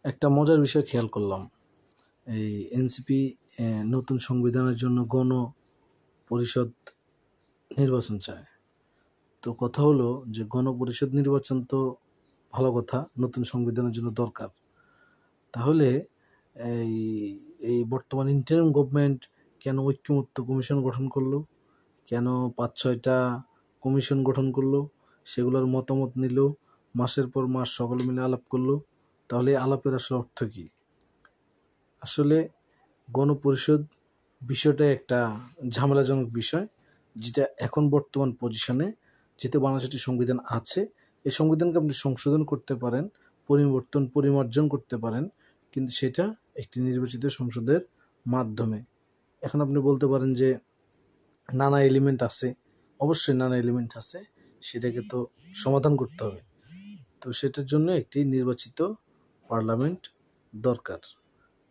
একটা মজার বিষয় খেয়াল করলাম। এই এনসিপি নতুন সংবিধানের জন্য গণপরিষদ নির্বাচন চায়। তো কথা হলো যে গণপরিষদ নির্বাচন তো ভালো কথা, নতুন সংবিধানের জন্য দরকার। তাহলে এই এই বর্তমান ইন্টারিম গভর্নমেন্ট কেন ঐক্যমত্য কমিশন গঠন করলো, কেন 5-6টা কমিশন গঠন করলো, সেগুলোর মতামত নিল, মাসের পর মাস সকলে মিলে আলাপ করলো। তাহলে আলাপের আসলে অর্থ কী? আসলে গণপরিষদ বিষয়টা একটা ঝামেলাজনক বিষয়, যেটা এখন বর্তমান পজিশনে, যেহেতু বাংলাদেশের একটি সংবিধান আছে, এই সংবিধানকে আপনি সংশোধন করতে পারেন, পরিমার্জন করতে পারেন, কিন্তু সেটা একটি নির্বাচিত সংসদের মাধ্যমে। এখন আপনি বলতে পারেন যে নানা এলিমেন্ট আছে, অবশ্যই নানা এলিমেন্ট আছে, সেটাকে তো সমাধান করতে হবে। তো সেটার জন্য একটি নির্বাচিত পার্লামেন্ট দরকার।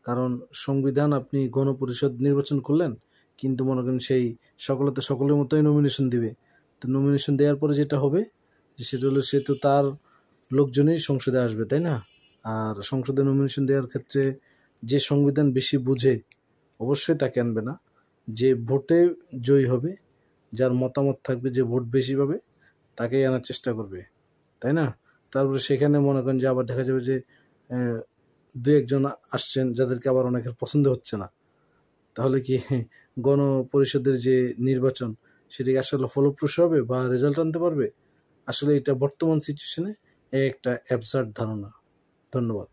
কারণ সংবিধান আপনি গণপরিষদ নির্বাচন করলেন, কিন্তু মনে করেন সেই সকলে সকলের মতোই নমিনেশন দিবে। তো নমিনেশন দেওয়ার পরে যেটা হবে যে সেটা হলো, সে তো তার লোকজনই সংসদে আসবে, তাই না? আর সংসদে নমিনেশন দেওয়ার ক্ষেত্রে যে সংবিধান বেশি বুঝে অবশ্যই তাকে আনবে না। যে ভোটে জয়ী হবে, যার মতামত থাকবে, যে ভোট বেশি পাবে, তাকেই আনার চেষ্টা করবে, তাই না? তারপরে সেখানে মনে করেন যে আবার দেখা যাবে যে দু একজন আসছেন যাদেরকে আবার অনেকের পছন্দ হচ্ছে না। তাহলে কি গণপরিষদের যে নির্বাচন, সেটা কি আসলে ফলপ্রসূ হবে বা রেজাল্ট আনতে পারবে? আসলে এটা বর্তমান সিচুয়েশনে একটা অ্যাবসার্ড ধারণা। ধন্যবাদ।